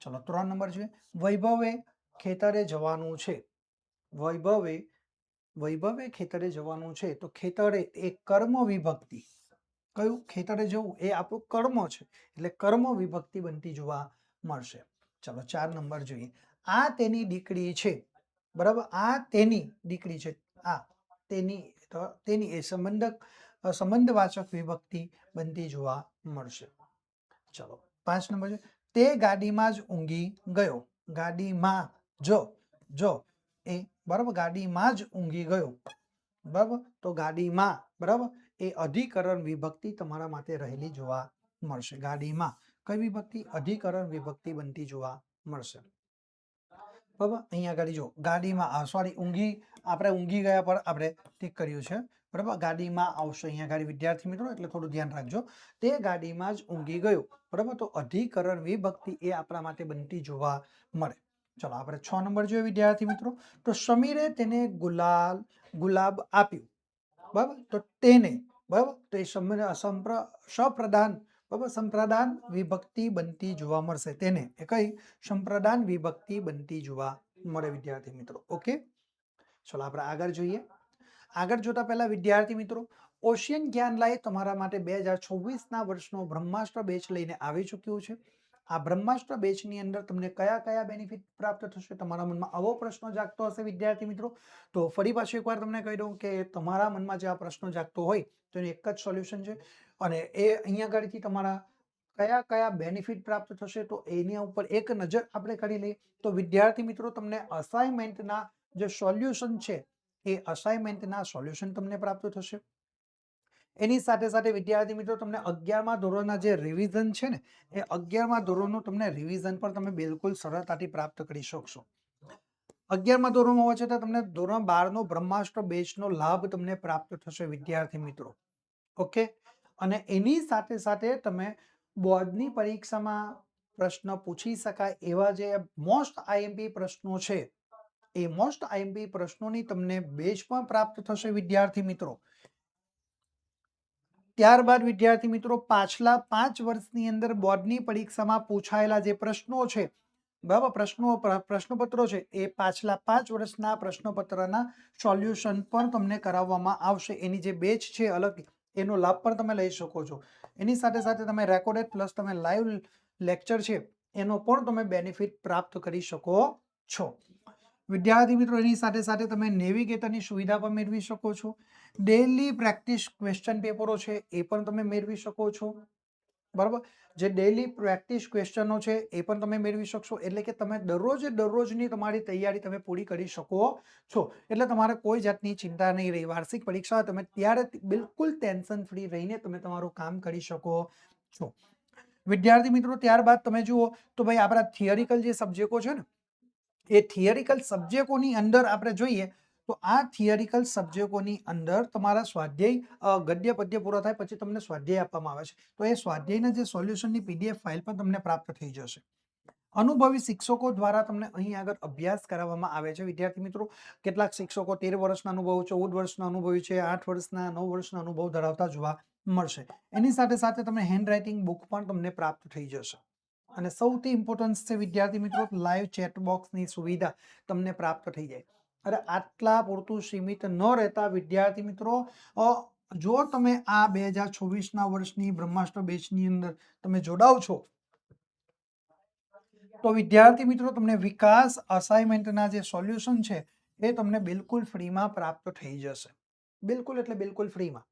ચલો 3 નંબર છે વૈભવે ખેતરે જવાનું છે. વૈભવે ખેતરે જવાનું છે તો ખેતરે એ કર્મ વિભક્તિ, કયું ખેતરે જવું એ આપણું કર્મ છે એટલે કર્મ વિભક્તિ બનતી જોવા મળશે. ચલો 4 નંબર જોઈએ. આ તેની દીકરી છે. બરાબર, આ તેની દીકરી છે. આ તેની, તો તેની એ સંબંધવાચક વિભક્તિ બનતી જોવા મળશે. ચલો 5 નંબર છે તે ગાડીમાં જ ઊંઘી ગયો. ગાડીમાં જો એ, બરાબર, ગાડીમાં જ ઊંઘી ગયો. બરાબર, તો ગાડીમાં, બરાબર, એ અધિકરણ વિભક્તિ તમારા માટે રહેલી જોવા મળશે. ગાડીમાં કઈ વિભક્તિ? અધિકરણ વિભક્તિ બનતી જોવા મળશે. બરાબર, અહીંયા આગળ જો ગાડીમાં સોરી આપણે ઊંઘી ગયા પર આપણે ટીક કર્યું છે. બરાબર, ગાડીમાં આવશે અહીંયા આગળ વિદ્યાર્થી મિત્રો, એટલે થોડું ધ્યાન રાખજો. તે ગાડીમાં જ ઊંઘી ગયો. બરાબર, તો અધિકરણ વિભક્તિ એ આપણા માટે બનતી જોવા મળે. ચલો આપણે 6 નંબર જોઈએ વિદ્યાર્થી મિત્રો. તો સમીરે તેને ગુલાબ આપ્યું. બરાબર, તો તેને, બરાબર, તો એ સપ્રદાન, બરાબર, સંપ્રદાન વિભક્તિ બનતી જોવા મળશે. તેને એ કઈ સંપ્રદાન વિભક્તિ બનતી જોવા મળે વિદ્યાર્થી મિત્રો. ઓકે ચલો આપણે આગળ જોઈએ. આગળ જોતા પહેલા વિદ્યાર્થી મિત્રો ઓશિયન જ્ઞાન લાઈવ તમારા માટે 2024ના વર્ષનો બ્રહ્માસ્ત્ર બેચ લઈને આવી ચૂક્યું છે. આ બ્રહ્માસ્ત્ર બેચની અંદર તમને કયા કયા બેનિફિટ પ્રાપ્ત થશે? તમારા મનમાં આવો પ્રશ્ન જાગતો હશે વિદ્યાર્થી મિત્રો, તો ફરી પાછું એકવાર તમને કહી દઉં કે તમારા મનમાં જે આ પ્રશ્ન જાગતો હોય તો એનું એક જ સોલ્યુશન છે અને એ અહીંયા આગળથી તમારા કયા કયા બેનિફિટ પ્રાપ્ત થશે તો એની ઉપર એક નજર આપણે કરી લઈએ. તો વિદ્યાર્થી મિત્રો તમને અસાઇનમેન્ટના જે સોલ્યુશન છે એ અસાઇનમેન્ટના સોલ્યુશન તમને પ્રાપ્ત થશે. એની સાથે સાથે વિદ્યાર્થી મિત્રો તમને 11મા ધોરણના જે રિવિઝન છે ને એ 11મા ધોરણનું તમને રિવિઝન પણ તમે બિલકુલ સરળતાથી પ્રાપ્ત કરી શકશો. 11મા ધોરણમાં હોવા છતાં તમને ધોરણ 12નો બ્રહ્માસ્ત્ર બેચનો લાભ તમને પ્રાપ્ત થશે વિદ્યાર્થી મિત્રો. ઓકે, અને એની સાથે સાથે તમે બોર્ડની પરીક્ષામાં પ્રશ્ન પૂછી શકાય એવા જે મોસ્ટ આઈએમપી પ્રશ્નો છે એ મોસ્ટ આઈએમપી પ્રશ્નોની તમને બેચ પણ પ્રાપ્ત થશે વિદ્યાર્થી મિત્રો. ત્યારબાદ વિદ્યાર્થી મિત્રો પાછલા 5 વર્ષની અંદર બોર્ડની પરીક્ષામાં પૂછાયેલા જે પ્રશ્નો છે, બરાબર, પ્રશ્નપત્રો છે એ પાછલા 5 વર્ષના પ્રશ્નપત્રના સોલ્યુશન પણ તમને કરાવવામાં આવશે. એની જે બેચ છે અલગ, એનો લાભ પણ તમે લઈ શકો છો. એની સાથે સાથે તમે રેકોર્ડેડ પ્લસ તમે લાઈવ લેક્ચર છે એનો પણ તમે બેનિફિટ પ્રાપ્ત કરી શકો છો. વિદ્યાર્થી મિત્રો એની સાથે સાથે તમે નેવિગેટરની સુવિધા પણ મેળવી શકો છો. ડેલી પ્રેક્ટિસ ક્વેશ્ચન પેપરો છે એ પણ તમે મેળવી શકો છો. બરાબર, જે ડેલી પ્રેક્ટિસ ક્વેશ્ચનો છે એ પણ તમે મેળવી શકશો. એટલે કે તમે દરરોજની તમારી તૈયારી તમે પૂરી કરી શકો છો. એટલે તમારે કોઈ જાતની ચિંતા નહીં રહી. વાર્ષિક પરીક્ષા તમે ત્યારે બિલકુલ ટેન્શન ફ્રી રહીને તમે તમારું કામ કરી શકો છો. વિદ્યાર્થી મિત્રો ત્યારબાદ તમે જુઓ તો ભાઈ આપણા થિયરિકલ જે સબ્જેક્ટો છે ને એ થિયરિકલ સબ્જેક્ટોની અંદર આપણે જોઈએ તો આ થિયરિકલ સબ્જેક્ટોની અંદર તમારા સ્વાધ્યાય ગદ્ય પદ્ય પૂરા થાય પછી તમને સ્વાધ્યાય આપવામાં આવે છે. તો એ સ્વાધ્યાયના જે સોલ્યુશનની PDF ફાઇલ પણ તમને પ્રાપ્ત થઈ જશે. અનુભવી શિક્ષકો દ્વારા તમને અહીં આગળ અભ્યાસ કરાવવામાં આવે છે. વિદ્યાર્થી મિત્રો કેટલાક શિક્ષકો 13 વર્ષના અનુભવ, 14 વર્ષના અનુભવી છે, 8 વર્ષના, 9 વર્ષના અનુભવ ધરાવતા જોવા મળશે. એની સાથે સાથે તમને હેન્ડ રાઇટિંગ બુક પણ તમને પ્રાપ્ત થઈ જશે. અને સૌથી ઇમ્પોર્ટન્ટ છે વિદ્યાર્થી મિત્રો લાઈવ ચેટ બોક્સની સુવિધા તમને પ્રાપ્ત થઈ જાય. અરે આટલા પૂરતું સીમિત ન રહેતા વિદ્યાર્થી મિત્રો, જો તમે આ 2024ના વર્ષની બ્રહ્માસ્ત્ર બેચની અંદર તમે જોડાવ છો તો વિદ્યાર્થી મિત્રો તમને વિકાસ અસાઇનમેન્ટના જે સોલ્યુશન છે એ તમને બિલકુલ ફ્રીમાં પ્રાપ્ત થઈ જશે. બિલકુલ એટલે બિલકુલ ફ્રીમાં,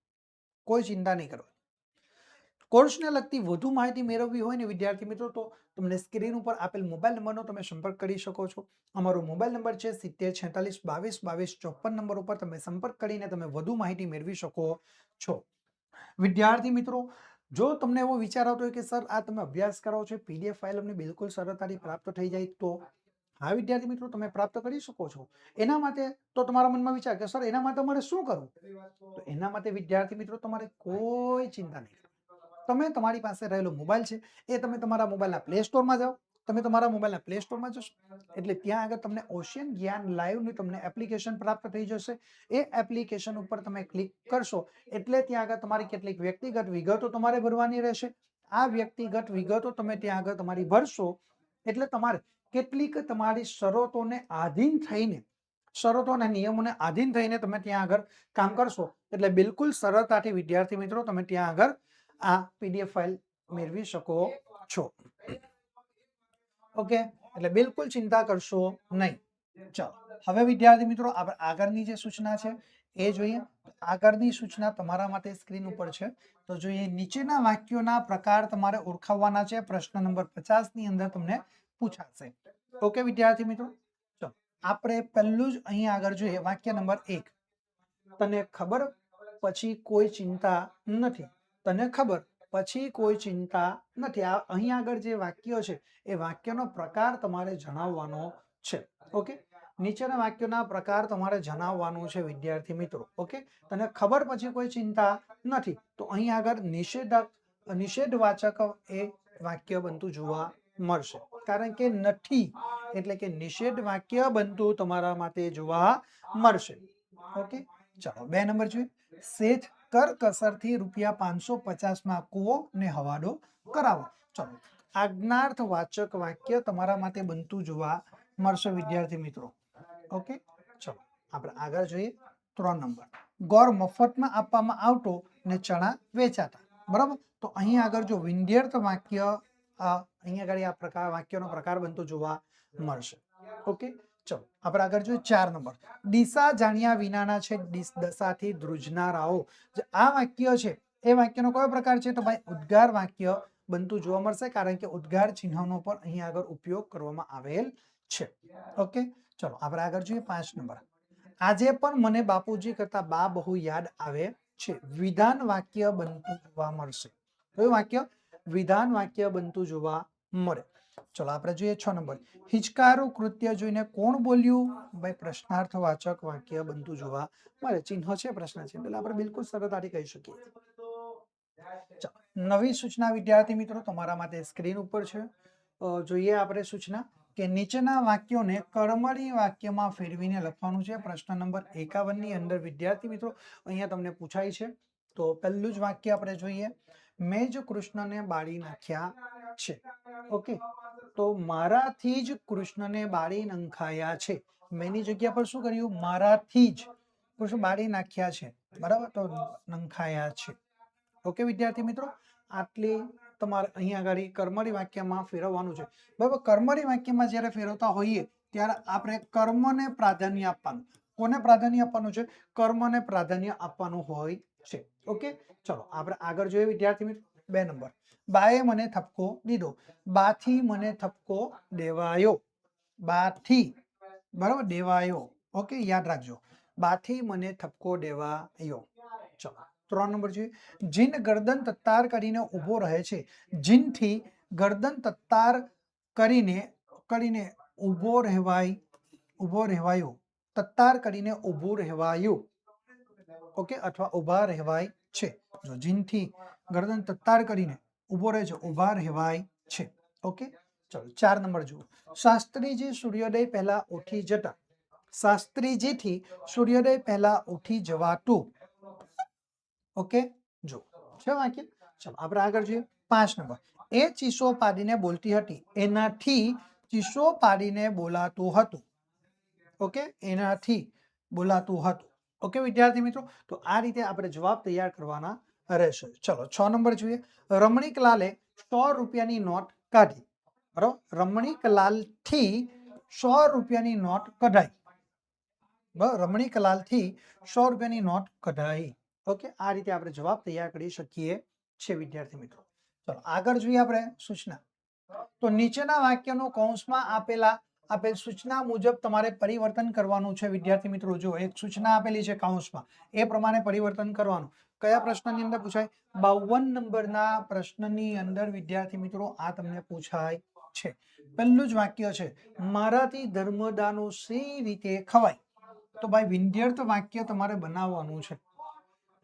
કોઈ ચિંતા નહીં કરવાની. કોર્સને લગતી વધુ માહિતી મેળવવી હોય ને વિદ્યાર્થી મિત્રો તો તમને સ્ક્રીન ઉપર આપેલ મોબાઈલ નંબરનો તમે સંપર્ક કરી શકો છો. અમારો મોબાઈલ નંબર છે 7046222254 નંબર ઉપર તમે સંપર્ક કરીને તમે વધુ માહિતી મેળવી શકો છો. વિદ્યાર્થી મિત્રો જો તમને એવો વિચાર આવતો હોય કે સર આ તમે અભ્યાસ કરો છો PDF ફાઇલ અમને બિલકુલ સરળતાથી પ્રાપ્ત થઈ જાય તો હા વિદ્યાર્થી મિત્રો તમે પ્રાપ્ત કરી શકો છો. એના માટે તો તમારા મનમાં વિચાર કે સર એના માટે અમારે શું કરવું? તો એના માટે વિદ્યાર્થી મિત્રો તમારે કોઈ ચિંતા નહીં. તમે તમારી પાસે રહેલો મોબાઈલ છે એ તમે તમારા મોબાઈલના પ્લે સ્ટોરમાં જાઓ. તમે તમારા મોબાઈલના પ્લે સ્ટોરમાં જશો એટલે ત્યાં આગળ તમને ઓશિયન જ્ઞાન લાઈવની તમને એપ્લિકેશન પ્રાપ્ત થઈ જશે. એ એપ્લિકેશન ઉપર તમે ક્લિક કરશો એટલે ત્યાં આગળ તમારી કેટલીક વ્યક્તિગત વિગતો તમારે ભરવાની રહેશે. આ વ્યક્તિગત વિગતો તમે ત્યાં આગળ તમારી ભરશો એટલે તમારે કેટલીક તમારી શરતોને આધીન થઈને, શરતો અને નિયમોને આધીન થઈને તમે ત્યાં આગળ કામ કરશો એટલે બિલકુલ સરળતાથી વિદ્યાર્થી મિત્રો તમે ત્યાં આગળ આ PDF ફાઇલ મેળવી શકો છો. ઓકે, એટલે બિલકુલ ચિંતા કરશો નહીં. ચાલો હવે વિદ્યાર્થી મિત્રો આપણે આગળની જે સૂચના છે એ જોઈએ. આગળની સૂચના તમારા માટે સ્ક્રીન ઉપર છે. તો જોઈએ નીચેના વાક્યોના પ્રકાર તમારે ઓળખાવવાના છે. પ્રશ્ન નંબર 50 ની અંદર તમને પૂછાશે. ઓકે વિદ્યાર્થી મિત્રો, ચાલો આપણે પહેલું જ અહીંયા આગળ જોઈએ વાક્ય નંબર 1. તને ખબર પછી કોઈ ચિંતા નથી. તને ખબર પછી કોઈ ચિંતા નથી. આ અહીં આગળ જે વાક્ય છે એ વાક્યનો પ્રકાર તમારે જણાવવાનો છે. ઓકે, નીચેના વાક્યોના પ્રકાર તમારે જણાવવાનું છે વિદ્યાર્થી મિત્રો. ઓકે, તને ખબર પછી કોઈ ચિંતા નથી તો અહીં આગળ નિષેધવાચક એ વાક્ય બનતું જોવા મળશે. કારણ કે નથી એટલે કે નિષેધ વાક્ય બનતું તમારા માટે જોવા મળશે. ઓકે, ચાલો 2 નંબર જોઈએ. શેઠ કરકસરથી ₹550 કૂવો ને હવાડો કરાવો. ચલો આજ્ઞાર્થ વાચક વાક્ય તમારા માટે બનતું જોવા મળશે વિદ્યાર્થી મિત્રો. ઓકે, ચલો આપણે આગળ જોઈએ. 3 નંબર. ગોળ મફતમાં આપવામાં આવતો ને ચણા વેચાતા. બરાબર, તો અહીં આગળ જો વિંધ્યર્થ વાક્ય અહીં આગળ આ પ્રકાર વાક્યનો પ્રકાર બનતો જોવા મળશે. ઓકે, ચલો આપણે આગળ જોઈએ. 4 નંબર. દિશા જાણ્યા વિનાના છે દશાથી ધ્રુજનારાઓ. જે આ વાક્ય છે એ વાક્યનો કયો પ્રકાર છે તો ભાઈ ઉદ્ગાર વાક્ય બનતું જોવા મળશે. કારણ કે ઉદ્ગાર ચિહ્નનો પણ અહીં આગળ ઉપયોગ કરવામાં આવેલ છે. ઓકે, ચલો આપણે આગળ જોઈએ. 5 નંબર. આજે પણ મને બાપુજી કરતા બા બહુ યાદ આવે છે. વિધાન વાક્ય બનતું જોવા મળશે. કયું વાક્ય? વિધાન વાક્ય બનતું જોવા મળે. ચલો આપણે જોઈએ 6 નંબર. હિચકારું કૃત્ય જોઈને કોણ બોલ્યું? ભાઈ પ્રશ્નાર્થવાચક વાક્ય બનતું જોવા મળે. ચિહ્ન છે પ્રશ્ન છે એટલે આપણે બિલકુલ સરળતાથી કહી શકીએ. ચાલો નવી સૂચના વિદ્યાર્થી મિત્રો તમારા માટે સ્ક્રીન ઉપર છે. જોઈએ આપણે સૂચના કે નીચેના વાક્યોને કર્મણી વાક્યમાં ફેરવીને લખવાનું છે. પ્રશ્ન નંબર 51 ની અંદર વિદ્યાર્થી મિત્રો અહીંયા તમને પૂછાય છે. તો પહેલું જ વાક્ય આપણે જોઈએ. મેં જ કૃષ્ણને બાળી નાખ્યા છે. ઓકે, તો મારાથી જ કૃષ્ણને બાળી નંખાયા છે. મેની જગ્યા પર શું કર્યું? મારાથી જ કૃષ્ણ બાળી નાખ્યા છે. બરાબર, તો નંખાયા છે. ઓકે વિદ્યાર્થી મિત્રો, આટલી તમારે અહીંયા આગળ કર્મણી વાક્યમાં ફેરવવાનું છે. બરાબર, કર્મણી વાક્યમાં જ્યારે ફેરવતા હોઈએ ત્યારે આપણે કર્મને પ્રાધાન્ય આપવાનું. કોને પ્રાધાન્ય આપવાનું છે? કર્મને પ્રાધાન્ય આપવાનું હોય છે. ઓકે, ચલો આપણે આગળ જોઈએ વિદ્યાર્થી મિત્રો. 2 નંબર, બાએ મને ઠપકો દીધો. બાથી મને ઠપકો દેવાયો. બાથી, બરાબર, દેવાયો. ઓકે, યાદ રાખજો, બાથી મને ઠપકો દેવાયો. ચલો 3 નંબર જોઈએ. જીન ગરદન તત્તાર કરીને ઊભો રહે છે. જીનથી ગરદન તત્તાર કરીને કરીને ઊભો રહેવાયો. તત્તાર કરીને ઊભું રહેવાયું. ઓકે, અથવા ઊભા રહેવાય છે. જો જીનથી ગરદન તત્તાર કરીને ઊભો રહે છે, ઊભા રહેવાય છે. ઓકે, ચલો 4 નંબર જુઓ. શાસ્ત્રીજી સૂર્યોદય પહેલા ઉઠી જતા. શાસ્ત્રીજીથી સૂર્યોદય પહેલા ઉઠી જવાતું. ઓકે, જો છે વાક્ય. ચલો આપણે આગળ જોઈએ. 5 નંબર, એ ચીસો પાડીને બોલતી હતી. એનાથી ચીસો પાડીને બોલાતું હતું. ઓકે, એનાથી બોલાતું હતું. ઓકે વિદ્યાર્થી મિત્રો, તો આ રીતે આપણે જવાબ તૈયાર કરવાના રહેશે. ચલો 6 નંબર જોઈએ. રમણીકલાલે 100 રૂપિયાની નોટ કાઢી. બરાબર, રમણીકલાલથી 100 રૂપિયાની નોટ કઢાઈ. બરાબર, રમણીકલાલથી 100 રૂપિયાની નોટ કઢાઈ. ઓકે, આ રીતે આપણે જવાબ તૈયાર કરી શકીએ છીએ વિદ્યાર્થી મિત્રો. ચલો આગળ જોઈએ આપણે સૂચના. તો નીચેના વાક્યનું કૌંસમાં આપેલ સૂચના મુજબ તમારે પરિવર્તન કરવાનું છે વિદ્યાર્થી મિત્રો. જો એક સૂચના આપેલી છે કૌંસમાં, એ પ્રમાણે પરિવર્તન કરવાનું. કયા પ્રશ્નની અંદર પૂછાય? 52 નંબરના પ્રશ્નની અંદર વિદ્યાર્થી મિત્રો આ તમને પૂછાય છે. પહેલું જ વાક્ય છે, મારાથી ધર્મદાનો સી રીતે ખવાય. તો ભાઈ વિન્દ્યર્થ વાક્ય તમારે બનાવવાનું છે.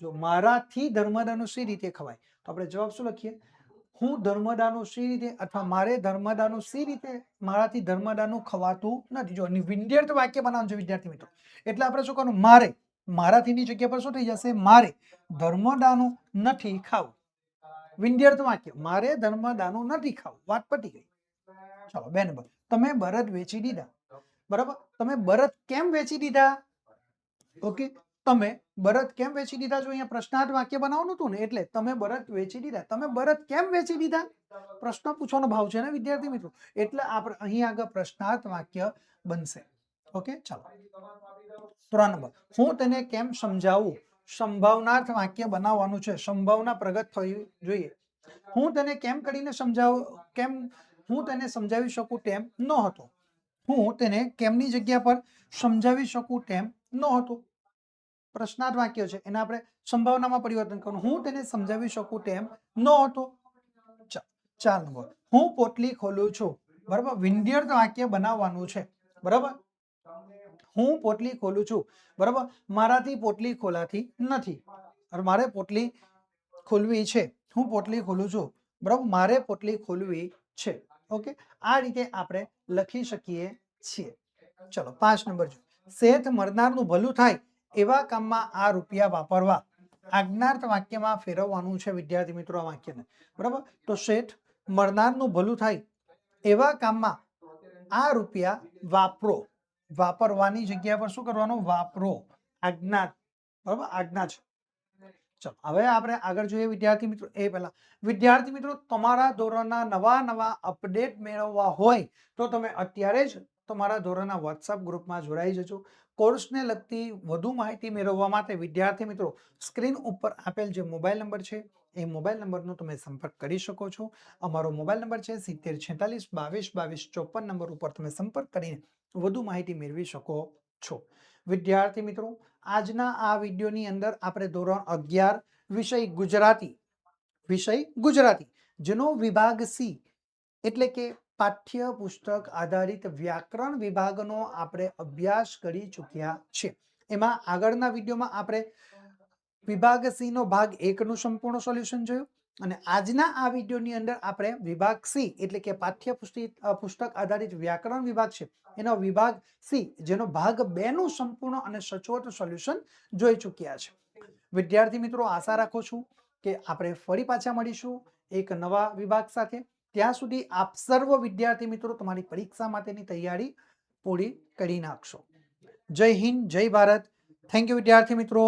જો મારાથી ધર્મદાનો સી રીતે ખવાય, તો આપણે જવાબ શું લખીએ? હું ધર્મદાનું સી રીતે, અથવા મારે ધર્મદાનું સી રીતે, મારાથી ધર્મદાનું ખવાતું નથી. જો વિન્દ્યર્થ વાક્ય બનાવવાનું છે વિદ્યાર્થી મિત્રો. એટલે આપણે શું કરવાનું? મારે, મારાથીની જગ્યા પર શું થઈ જશે? મારે ધર્મદાનું નથી ખાવું. વિન્દ્યર્થ વાક્ય, મારે ધર્મદાનું નથી ખાવું. વાત પતી ગઈ. ચાલો 2 નંબર, તમે બળદ વેચી દીધા. બરાબર, તમે બળદ કેમ વેચી દીધા? ઓકે, તમે બળદ કેમ વેચી દીધા? જો અહીંયા પ્રશ્નાર્થ વાક્ય બનાવવાનું હતું ને, એટલે તમે બળદ વેચી દીધા. તમે બળદ કેમ વેચી દીધા? પ્રશ્ન પૂછવાનો ભાવ છે ને વિદ્યાર્થી મિત્રો, એટલે આપણે અહીં આગળ પ્રશ્નાર્થ વાક્ય બનશે. ઓકે, ચાલો 3 નંબર, હું તેને કેમ સમજાવું. સંભાવનાર્થ વાક્ય બનાવવાનું છે. સંભાવના પ્રગટ થવી જોઈએ. હું તેને કેમ કરીને સમજાવું, કેમ હું તેને સમજાવી શકું તેમ ન હતો. હું તેને કેમની જગ્યા પર સમજાવી શકું તેમ ન હતો. પ્રશ્નાર્થ વાક્ય છે, એને આપણે સંભાવનામાં પરિવર્તન કરવાનું. હું તેને સમજાવી શકું તેમ ન હતો. 4 નંબર, હું પોટલી ખોલું છું. બરાબર, વિન્દ્યર્થ વાક્ય બનાવવાનું છે. બરાબર, હું પોટલી ખોલું છું. બરાબર, મારાથી પોટલી ખોલાતી નથી. મારે પોટલી ખોલવી છે. હું પોટલી ખોલું છું. બરાબર, મારે પોટલી ખોલવી છે. ઓકે, આ રીતે આપણે લખી શકીએ છીએ. ચલો 5 નંબર જો, શેઠ મરનારનું ભલું થાય એવા કામમાં આ રૂપિયા વાપરવા. આજ્ઞાર્થ વાક્યમાં ફેરવવાનું છે વિદ્યાર્થી મિત્રો આ વાક્યને. બરાબર, તો શેઠ મરનારનું ભલું થાય એવા કામમાં આ રૂપિયા વાપરો. વાપરવાની જગ્યા પર શું કરવાનું? વાપરો. આજ્ઞા. બરાબર, આજ્ઞા છે. ચલો હવે આપણે આગળ જોઈએ વિદ્યાર્થી મિત્રો. એ પહેલા વિદ્યાર્થી મિત્રો, તમારા ધોરણના નવા અપડેટ મેળવવા હોય તો તમે અત્યારે જ તમારા ધોરણના WhatsApp ગ્રુપમાં જોડાઈ જજો. કોર્સને લગતી વધુ માહિતી મેળવવા માટે વિદ્યાર્થી મિત્રો સ્ક્રીન ઉપર આપેલ જે મોબાઈલ નંબર છે એ મોબાઈલ નંબરનો તમે સંપર્ક કરી શકો છો. અમારો મોબાઈલ નંબર છે 7046222254 નંબર ઉપર તમે સંપર્ક કરીને વધુ માહિતી મેળવી શકો છો. વિદ્યાર્થી મિત્રો, આજના આ વિડીયોની અંદર આપણે ધોરણ 11 વિષય ગુજરાતી જેનો વિભાગ સી એટલે કે પાઠ્ય પુસ્તક આધારિત વ્યાકરણ વિભાગનો આપણે અભ્યાસ કરી ચૂક્યા છે. એમાં આગળના વિડીયોમાં આપણે વિભાગ સી નો ભાગ 1 નું સંપૂર્ણ સોલ્યુશન જોયું, અને આજના આ વિડીયોની અંદર આપણે વિભાગ સી એટલે કે પાઠ્ય પુસ્તક આધારિત વ્યાકરણ વિભાગ છે એનો વિભાગ સી જેનો ભાગ 2 નું સંપૂર્ણ અને સચોટ સોલ્યુશન જોઈ ચૂક્યા છે. વિદ્યાર્થી મિત્રો, આશા રાખું છું કે આપણે ફરી પાછા મળીશું એક નવા વિભાગ સાથે. ત્યાં સુધી આપ સર્વ વિદ્યાર્થી મિત્રો તમારી પરીક્ષા માટેની તૈયારી પૂરી કરી નાખશો. જય હિન્દ, જય ભારત. થેન્ક યુ વિદ્યાર્થી મિત્રો.